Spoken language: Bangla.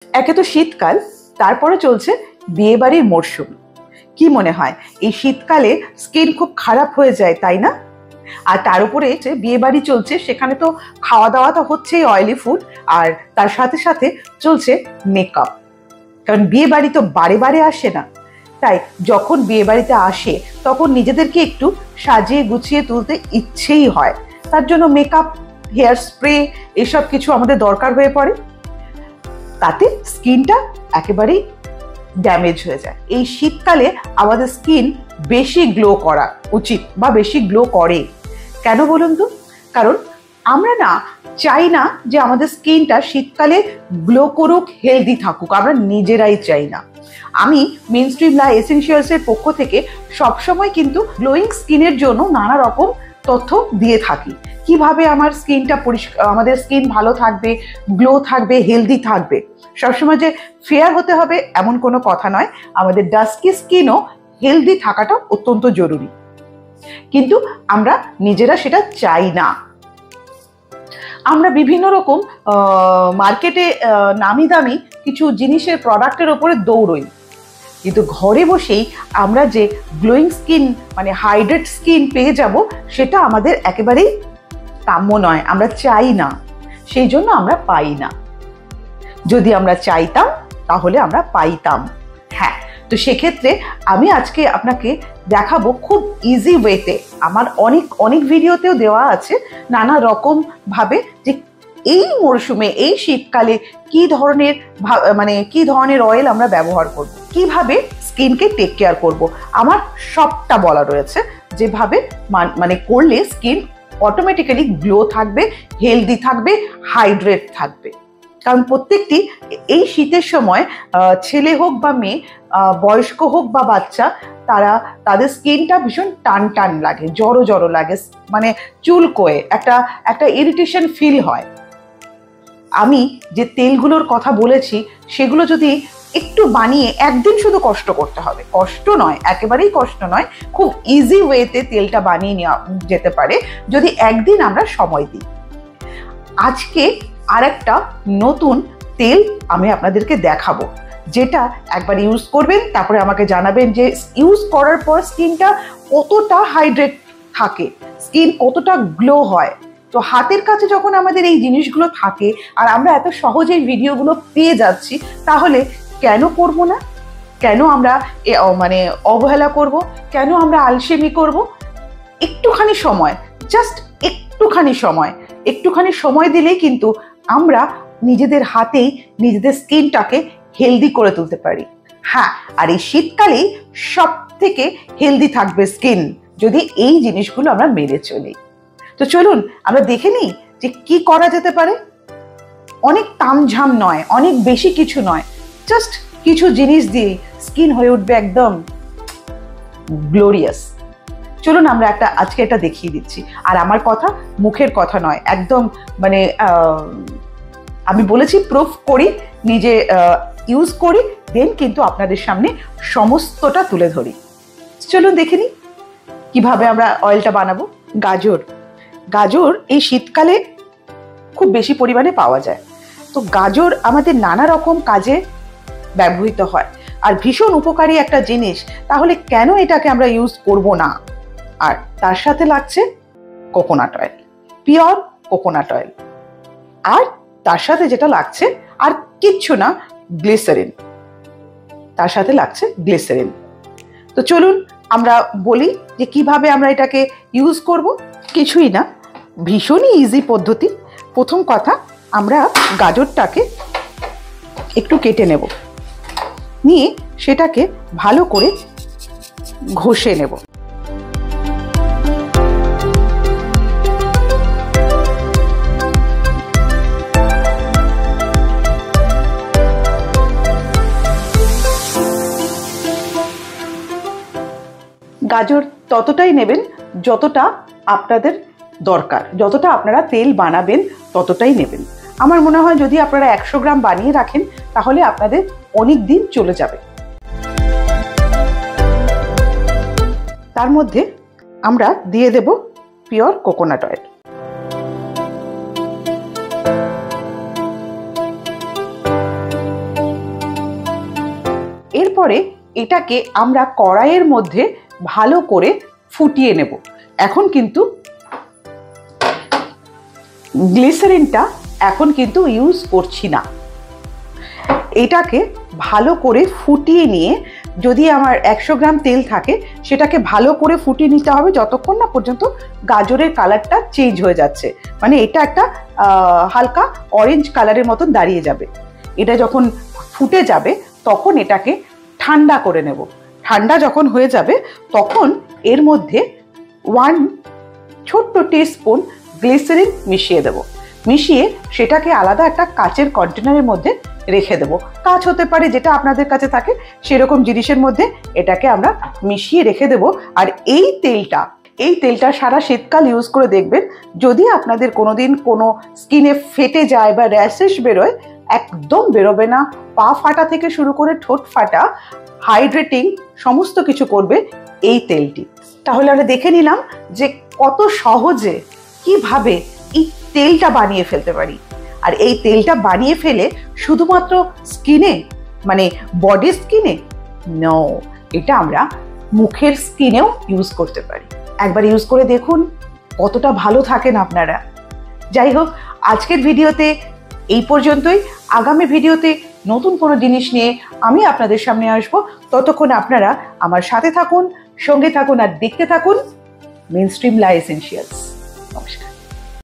একে তো শীতকাল, তারপরে চলছে বিয়েবাড়ির মরশুম। কি মনে হয় এই শীতকালে স্কিন খুব খারাপ হয়ে যায়, তাই না? আর তার উপরে যে বিয়েবাড়ি চলছে, সেখানে তো খাওয়া দাওয়া তো হচ্ছেই অয়েলি ফুড, আর তার সাথে সাথে চলছে মেকআপ। কারণ বিয়ে বাড়ি তো বারে বারে আসে না, তাই যখন বিয়ে বাড়িতে আসে তখন নিজেদেরকে একটু সাজিয়ে গুছিয়ে তুলতে ইচ্ছেই হয়। তার জন্য মেকআপ, হেয়ার স্প্রে এসব কিছু আমাদের দরকার হয়ে পড়ে। তাতে স্কিনটা একেবারেই ড্যামেজ হয়ে যায়। এই শীতকালে আমাদের স্কিন বেশি গ্লো করা উচিত বা বেশি গ্লো করে। কেন বলুন তো? কারণ আমরা না চাই না যে আমাদের স্কিনটা শীতকালে গ্লো করুক, হেলদি থাকুক, আমরা নিজেরাই চাই না। আমি মেইনস্ট্রিম লা এসেনশিয়ালস এর পক্ষ থেকে সবসময় কিন্তু গ্লোয়িং স্কিনের জন্য নানা রকম তথ্য দিয়ে থাকি। কিভাবে আমার স্কিনটা আমাদের স্কিন ভালো থাকবে, গ্লো থাকবে, হেলদি থাকবে। সবসময় যে ফেয়ার হতে হবে এমন কোনো কথা নয়, আমাদের ডাস্কি স্কিনও হেলদি থাকাটা অত্যন্ত জরুরি। কিন্তু আমরা নিজেরা সেটা চাই না। আমরা বিভিন্ন রকম মার্কেটে নামি দামি কিছু জিনিসের প্রোডাক্টের ওপরে দৌড়ই, কিন্তু ঘরে বসেই আমরা যে গ্লোয়িং স্কিন মানে হাইড্রেট স্কিন পেয়ে যাব, সেটা আমাদের একেবারেই কাম্য নয়, আমরা চাই না। সেই জন্য আমরা পাই না। যদি আমরা চাইতাম তাহলে আমরা পাইতাম। হ্যাঁ, তো সেক্ষেত্রে আমি আজকে আপনাকে দেখাবো খুব ইজি ওয়েতে। আমার অনেক ভিডিওতেও দেওয়া আছে নানা রকম ভাবে যে এই মরশুমে, এই শীতকালে কি ধরনের অয়েল আমরা ব্যবহার করব, কিভাবে স্কিনকে টেক কেয়ার করব। আমার সবটা বলা রয়েছে, যেভাবে মানে করলে স্কিন অটোমেটিক্যালি গ্লো থাকবে, হেলদি থাকবে, হাইড্রেট থাকবে। কারণ প্রত্যেকটি এই শীতের সময় ছেলে হোক বা মেয়ে, বয়স্ক হোক বা বাচ্চা, তাদের স্কিনটা ভীষণ টান টান লাগে, জড়ো লাগে, মানে চুলকোয়ে একটা ইরিটেশন ফিল হয়। আমি যে তেলগুলোর কথা বলেছি সেগুলো যদি একটু বানিয়ে একদিন শুধু কষ্ট করতে হবে, কষ্ট নয়, একেবারেই কষ্ট নয়, খুব ইজি ওয়েতে তেলটা বানিয়ে নেওয়া যেতে পারে যদি একদিন আমরা সময় দিই। আজকে আরেকটা নতুন তেল আমি আপনাদেরকে দেখাবো, যেটা একবার ইউজ করবেন, তারপরে আমাকে জানাবেন যে ইউজ করার পর স্কিনটা কতটা হাইড্রেট থাকে, স্কিন কতটা গ্লো হয়। তো হাতের কাছে যখন আমাদের এই জিনিসগুলো থাকে আর আমরা এত সহজেই ভিডিওগুলো পেয়ে যাচ্ছি, তাহলে কেন করব না? কেন আমরা অবহেলা করব? কেন আমরা আলসেমি করব? একটুখানি সময়, জাস্ট একটুখানি সময় দিলেই কিন্তু আমরা নিজেদের হাতেই নিজেদের স্কিনটাকে হেলদি করে তুলতে পারি। হ্যাঁ, আর এই শীতকালেই সব থেকে হেলদি থাকবে স্কিন যদি এই জিনিসগুলো আমরা মেনে চলি। তো চলুন আমরা দেখে নিই যে কি করা যেতে পারে। অনেক তামঝাম নয়, অনেক বেশি কিছু নয়, জাস্ট কিছু জিনিস দিয়ে স্কিন হয়ে উঠবে একদম গ্লোরিয়াস। চলুন আমরা আজকে এটা দেখিয়ে দিচ্ছি। আর আমার কথা মুখের কথা নয়, একদম আমি বলেছি প্রুফ করি, নিজে ইউজ করি, দেন কিন্তু আপনাদের সামনে সমস্তটা তুলে ধরি। চলুন দেখে নিই কিভাবে আমরা অয়েলটা বানাবো। গাজর এই শীতকালে খুব বেশি পরিমাণে পাওয়া যায়। তো গাজর আমাদের নানা রকম কাজে ব্যবহৃত হয় আর ভীষণ উপকারী একটা জিনিস, তাহলে কেন এটাকে আমরা ইউজ করব না? আর তার সাথে লাগছে coconut oil, pure coconut oil. আর তার সাথে যেটা লাগছে আর কিচ্ছু না, গ্লিসারিন। তার সাথে লাগছে গ্লিসারিন। তো চলুন আমরা বলি যে কিভাবে আমরা এটাকে ইউজ করব। কিছুই না, ভীষণই ইজি পদ্ধতি। প্রথম কথা, আমরা গাজরটাকে একটু কেটে নেব, নিয়ে সেটাকে ভালো করে ঘষে নেব। গাজর ততটাই নেবেন যতটা আপনাদের দরকার, যতটা আপনারা তেল বানাবেন ততটাই নেবেন। আমার মনে হয় যদি আপনারা 100 গ্রাম বানিয়ে রাখেন তাহলে আপনাদের অনেক দিন চলে যাবে। তার মধ্যে আমরা দিয়ে দেব পিওর কোকোনাট অয়েল। এরপরে এটাকে আমরা কড়াইয়ের মধ্যে ভালো করে ফুটিয়ে নেব। এখন কিন্তু গ্লিসারিনটা এখন কিন্তু ইউজ করছি না। এটাকে ভালো করে ফুটিয়ে নিয়ে, যদি আমার 100 গ্রাম তেল থাকে সেটাকে ভালো করে ফুটিয়ে নিতে হবে যতক্ষণ না পর্যন্ত গাজরের কালারটা চেঞ্জ হয়ে যাচ্ছে, মানে এটা একটা হালকা অরেঞ্জ কালারের মতন দাঁড়িয়ে যাবে। এটা যখন ফুটে যাবে তখন এটাকে ঠান্ডা করে নেব। ঠান্ডা যখন হয়ে যাবে তখন এর মধ্যে 1 ছোট্ট টিস্পুন গ্লিসারিন মিশিয়ে দেব। মিশিয়ে সেটাকে আলাদা একটা কাচের কন্টেনারের মধ্যে রেখে দেবো। কাঁচ হতে পারে, যেটা আপনাদের কাছে থাকে সেরকম জিনিসের মধ্যে এটাকে আমরা মিশিয়ে রেখে দেব। আর এই তেলটা সারা শীতকাল ইউজ করে দেখবেন। যদি আপনাদের কোনোদিন কোনো স্কিনে ফেটে যায় বা র্যাশেস বেরোয়, একদম বেরোবে না। পা ফাটা থেকে শুরু করে ঠোঁট ফাটা, হাইড্রেটিং সমস্ত কিছু করবে এই তেলটি। তাহলে আমরা দেখে নিলাম যে কত সহজে কিভাবে এই তেলটা বানিয়ে ফেলতে পারি। আর এই তেলটা বানিয়ে ফেলে শুধুমাত্র স্কিনে, মানে বডি স্কিনে নো, এটা আমরা মুখের স্কিনেও ইউজ করতে পারি। একবার ইউজ করে দেখুন কতটা ভালো থাকেন আপনারা। যাই হোক, আজকের ভিডিওতে এই পর্যন্তই। আগামী ভিডিওতে নতুন কোনো জিনিস নিয়ে আমি আপনাদের সামনে আসব। ততক্ষণ আপনারা আমার সাথে থাকুন, সঙ্গে থাকুন আর দেখতে থাকুন মেইনস্ট্রিম লা এসেনশিয়ালস। নমস্কার।